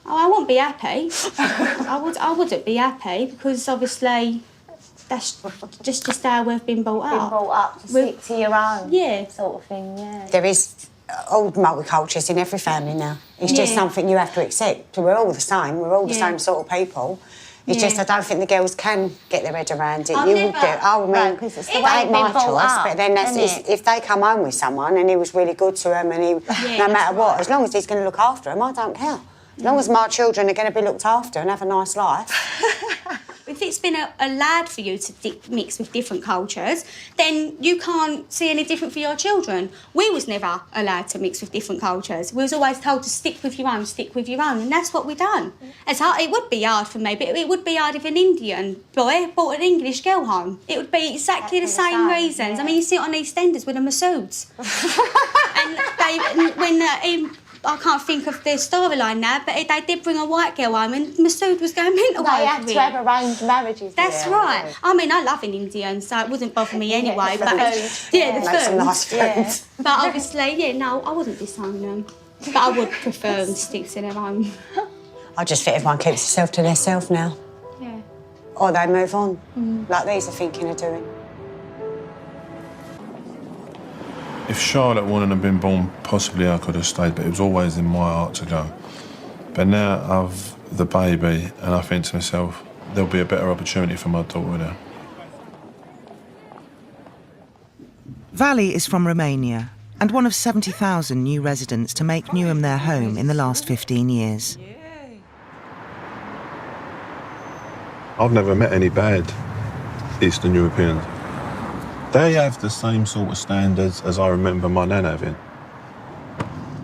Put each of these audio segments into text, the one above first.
Oh, I wouldn't be happy. I wouldn't be happy because obviously that's just how we've been brought up. Been brought up to stick to your own. Yeah. Sort of thing, yeah. There is old multicultures in every family now. It's just something you have to accept. We're all the same. We're all the same sort of people. It's just I don't think the girls can get their head around it. You would do. I mean, that ain't my choice. But then if they come home with someone and he was really good to them and no matter what, as long as he's going to look after them, I don't care. As long as my children are going to be looked after and have a nice life. If it's been a lad for you to mix with different cultures, then you can't see any different for your children. We was never allowed to mix with different cultures. We was always told to stick with your own, and that's what we done. It's hard. It would be hard for me, but it would be hard if an Indian boy brought an English girl home. It would be exactly the same reasons. Yeah. I mean, you see it on EastEnders with the Masouds. And I can't think of their storyline now, but they did bring a white girl home and Masood was going mental over it. They had to have arranged marriages. That's right. Yeah. I mean, I love an Indian, so it wouldn't bother me anyway. The food. The food. Some nice food. Yeah. But obviously, no, I wouldn't disown them. But I would prefer them to stick to their own. I just think everyone keeps herself to themselves now. Yeah. Or they move on, like these are thinking of doing. If Charlotte wouldn't have been born, possibly I could have stayed, but it was always in my heart to go. But now I've the baby, and I think to myself, there'll be a better opportunity for my daughter there. Valley is from Romania and one of 70,000 new residents to make Newham their home in the last 15 years. I've never met any bad Eastern Europeans. They have the same sort of standards as I remember my nan having.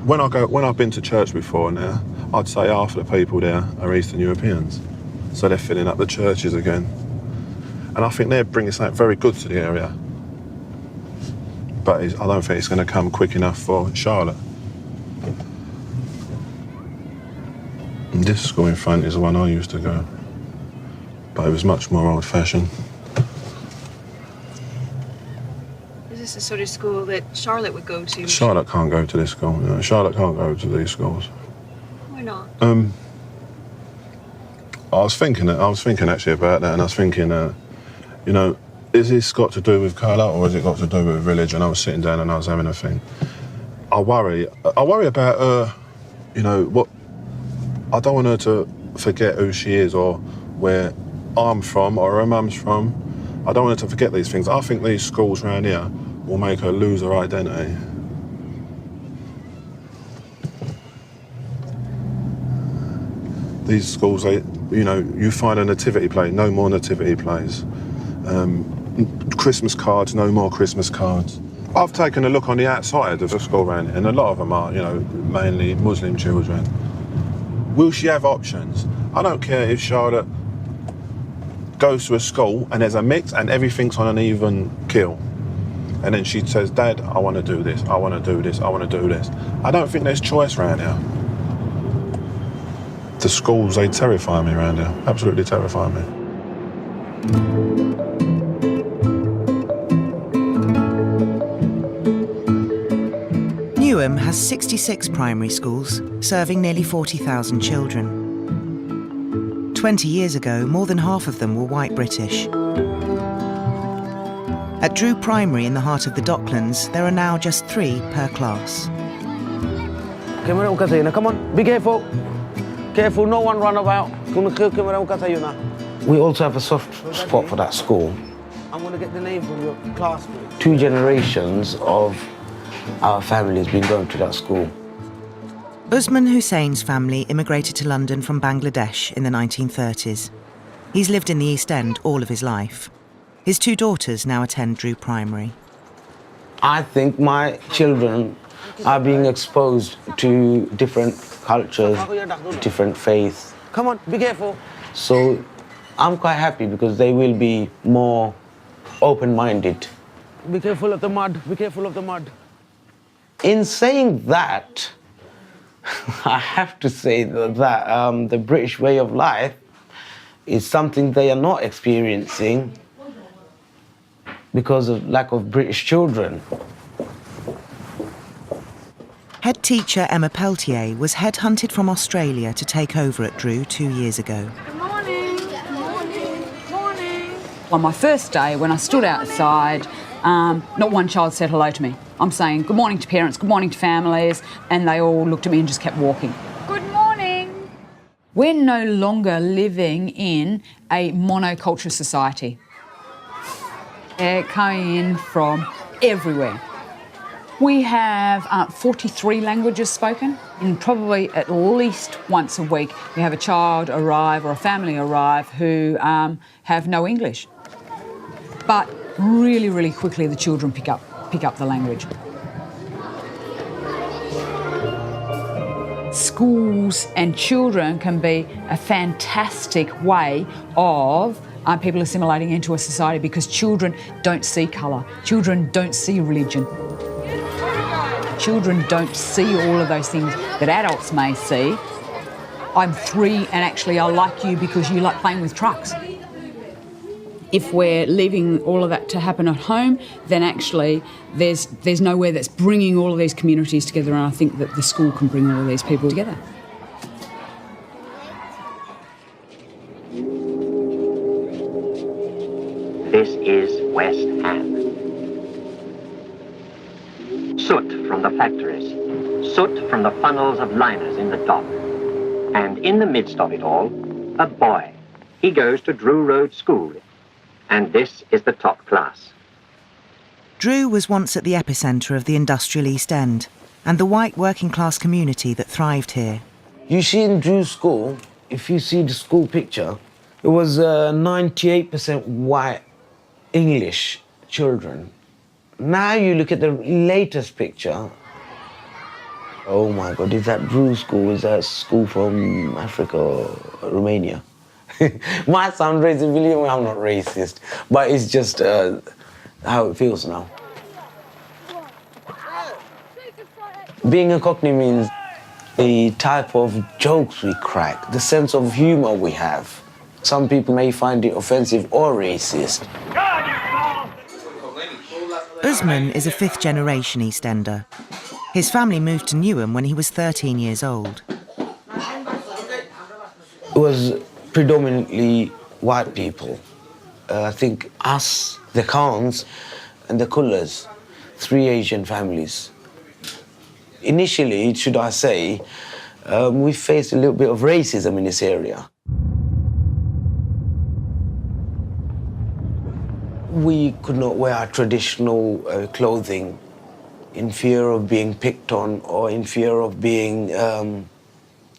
When I've been to church before now, I'd say half of the people there are Eastern Europeans. So they're filling up the churches again. And I think they're bringing something very good to the area. But I don't think it's going to come quick enough for Charlotte. And this school in front is the one I used to go. But it was much more old-fashioned. Is this the sort of school that Charlotte would go to? Charlotte can't go to this school. No, Charlotte can't go to these schools. Why not? I was thinking actually about that, and I was thinking, you know, is this got to do with colour or has it got to do with religion? I was sitting down and I was having a think. I worry about her, you know, what. I don't want her to forget who she is or where I'm from or her mum's from. I don't want her to forget these things. I think these schools around here will make her lose her identity. These schools, you know, you find a nativity play, no more nativity plays. Christmas cards, no more Christmas cards. I've taken a look on the outside of the school around here, and a lot of them are, you know, mainly Muslim children. Will she have options? I don't care if Charlotte goes to a school and there's a mix and everything's on an even keel. And then she says, Dad, I want to do this, I want to do this, I want to do this. I don't think there's choice around here. The schools, they terrify me around here, absolutely terrify me. Newham has 66 primary schools, serving nearly 40,000 children. 20 years ago, more than half of them were white British. At Drew Primary in the heart of the Docklands, there are now just 3 per class. Come on, be careful. Careful, no one run about. We also have a soft spot for that school. I'm going to get the name from your classmate. 2 generations of our family has been going to that school. Usman Hussein's family immigrated to London from Bangladesh in the 1930s. He's lived in the East End all of his life. His 2 daughters now attend Drew Primary. I think my children are being exposed to different cultures, different faiths. Come on, be careful. So I'm quite happy because they will be more open-minded. Be careful of the mud, be careful of the mud. In saying that, I have to say that the British way of life is something they are not experiencing because of lack of British children. Head teacher Emma Peltier was headhunted from Australia to take over at Drew 2 years ago. On my first day, when I stood outside, not one child said hello to me. I'm saying good morning to parents, good morning to families, and they all looked at me and just kept walking. Good morning. We're no longer living in a monoculture society. They're coming in from everywhere. We have 43 languages spoken, and probably at least once a week we have a child arrive or a family arrive who have no English. But really, really quickly the children pick up the language. Schools and children can be a fantastic way of people assimilating into a society, because children don't see colour, children don't see religion. Children don't see all of those things that adults may see. I'm 3 and actually I like you because you like playing with trucks. If we're leaving all of that to happen at home, then actually there's nowhere that's bringing all of these communities together, and I think that the school can bring all of these people together. This is West Ham. Soot from the factories, soot from the funnels of liners in the dock. And in the midst of it all, a boy. He goes to Drew Road School, and this is the top class. Drew was once at the epicentre of the industrial East End and the white working class community that thrived here. You see in Drew School, if you see the school picture, it was 98% white English children. Now you look at the latest picture. Oh my God, is that Drew School? Is that school from Africa or Romania? Might sound racist, believe me, I'm not racist, but it's just how it feels now. Being a Cockney means the type of jokes we crack, the sense of humour we have. Some people may find it offensive or racist. Usman is a 5th generation East Ender. His family moved to Newham when he was 13 years old. It was predominantly white people. I think us, the Khans and the Kullers, 3 Asian families. Initially, should I say, we faced a little bit of racism in this area. We could not wear our traditional clothing in fear of being picked on or in fear of being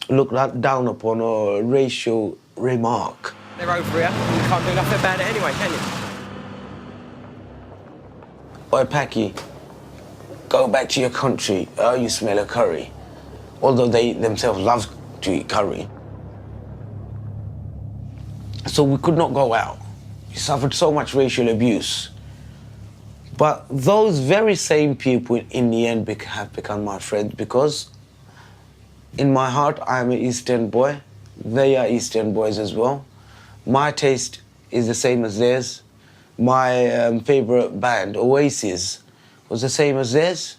looked down upon or a racial remark. They're over here, you can't do nothing about it anyway, can you? Oi, Paki, go back to your country. Oh, you smell of curry. Although they themselves love to eat curry. So we could not go out. We suffered so much racial abuse. But those very same people in the end have become my friends, because in my heart I'm an East End boy. They are East End boys as well. My taste is the same as theirs. My favourite band, Oasis, was the same as theirs.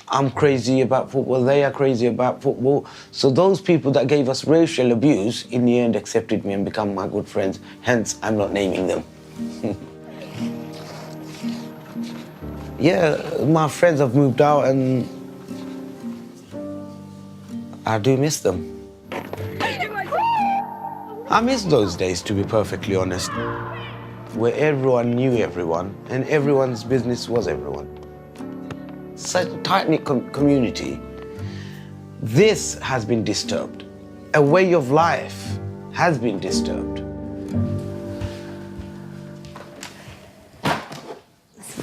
I'm crazy about football, they are crazy about football. So those people that gave us racial abuse in the end accepted me and become my good friends. Hence, I'm not naming them. Yeah, my friends have moved out and I do miss them. I miss those days, to be perfectly honest, where everyone knew everyone and everyone's business was everyone. Such a tight-knit community. This has been disturbed. A way of life has been disturbed.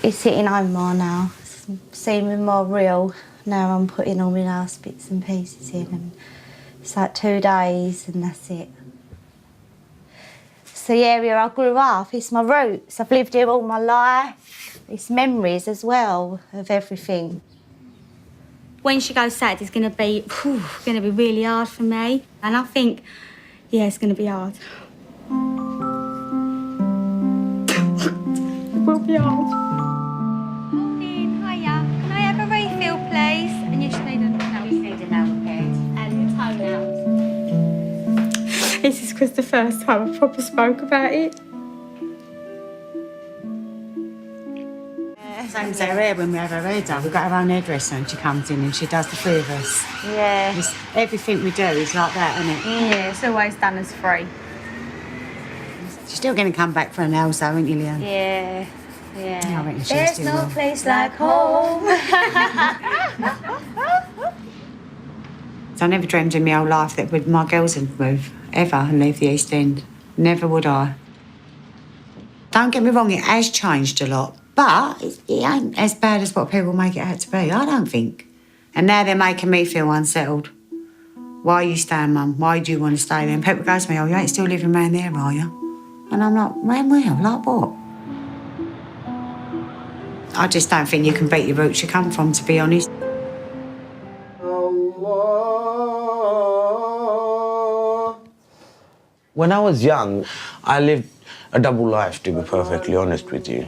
It's hitting home more now. It's seeming more real. Now I'm putting all my last bits and pieces in, and it's like 2 days and that's it. It's the area I grew up, it's my roots. I've lived here all my life. It's memories as well of everything. When she goes sad, it's going to be really hard for me. And I think, yeah, it's going to be hard. It will be hard. Morning, hiya. Can I have a refill, please? And you just need a... This is because the first time I proper spoke about it. Same as our hair when we have our hair done. We've got our own hairdresser and she comes in and she does the three of us. Yeah. Everything we do is like that, isn't it? Yeah, it's always done as free. She's still going to come back for an hour, so, aren't you, Leanne? Yeah. I reckon she There's still no will. place like home. So I never dreamed in my whole life that my girls would move, ever, and leave the East End. Never would I. Don't get me wrong, it has changed a lot, but it ain't as bad as what people make it out to be, I don't think. And now they're making me feel unsettled. Why are you staying, Mum? Why do you want to stay there? And people go to me, oh, you ain't still living around there, are you? And I'm like, man, where? Like what? I just don't think you can beat your roots you come from, to be honest. When I was young, I lived a double life, to be perfectly honest with you.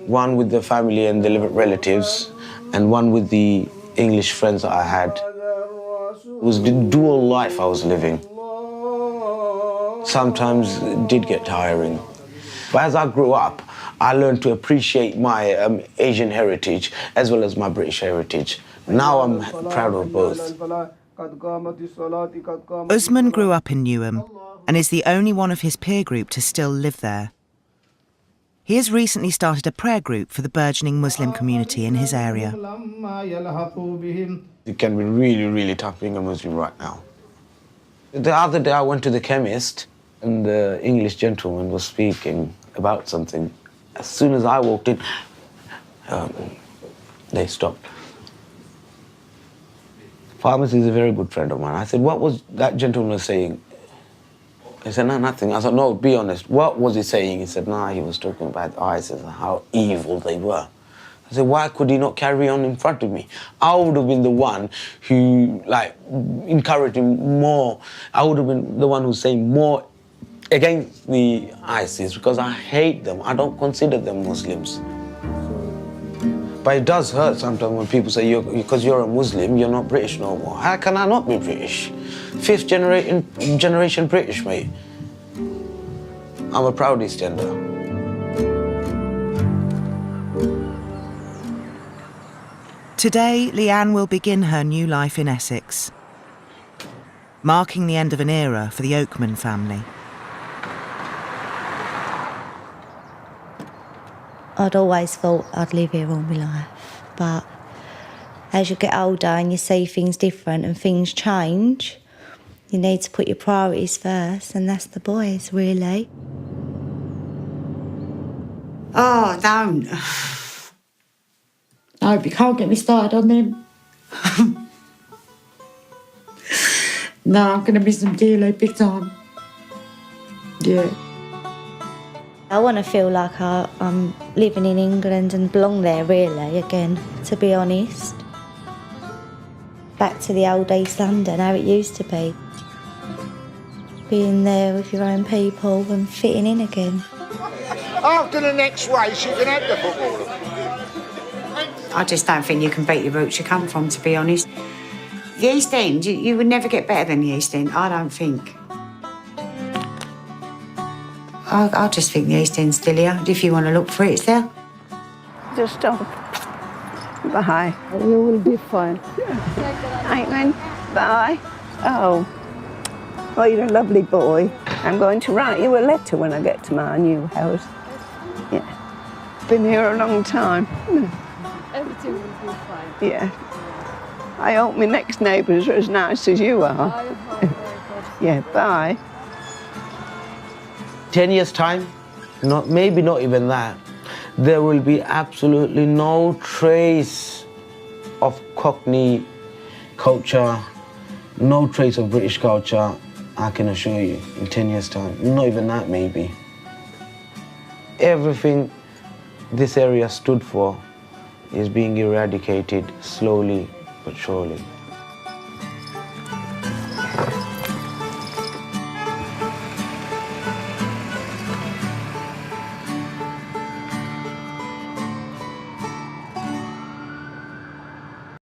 One with the family and the relatives, and one with the English friends that I had. It was the dual life I was living. Sometimes it did get tiring. But as I grew up, I learned to appreciate my Asian heritage as well as my British heritage. Now I'm proud of both. Usman grew up in Newham and is the only one of his peer group to still live there. He has recently started a prayer group for the burgeoning Muslim community in his area. It can be really, really tough being a Muslim right now. The other day I went to the chemist and the English gentleman was speaking about something. As soon as I walked in, they stopped. Pharmacy is a very good friend of mine. I said, what was that gentleman saying? He said, no, nothing. I said, no, be honest. What was he saying? He said, no, he was talking about ISIS and how evil they were. I said, why could he not carry on in front of me? I would have been the one who, encouraged him more. I would have been the one who's saying more against the ISIS because I hate them. I don't consider them Muslims. But it does hurt sometimes when people say, because you're a Muslim, you're not British no more. How can I not be British? Fifth generation British, mate. I'm a proud East Ender. Today, Leanne will begin her new life in Essex, marking the end of an era for the Oakman family. I'd always thought I'd live here all my life, but as you get older and you see things different and things change, you need to put your priorities first, and that's the boys, really. Oh, don't. I hope you can't get me started on them. No, I'm going to miss them dearly, big time. Yeah. I want to feel like I'm living in England and belong there, really, again, to be honest. Back to the old East London, how it used to be. Being there with your own people and fitting in again. After the next race, you can have the football. I just don't think you can beat your roots you come from, to be honest. The East End, you would never get better than the East End, I don't think. I just think the East End's still here. If you want to look for it, it's there. Just stop. Bye. You will be fine. Amen. Bye. Oh. Well, you're a lovely boy. I'm going to write you a letter when I get to my new house. Yeah. Been here a long time. Everything will be fine. Yeah. I hope my next neighbours are as nice as you are. I hope very good. Yeah, bye. 10 years' time, maybe not even that, there will be absolutely no trace of Cockney culture, no trace of British culture, I can assure you, in 10 years' time. Not even that, maybe. Everything this area stood for is being eradicated slowly but surely.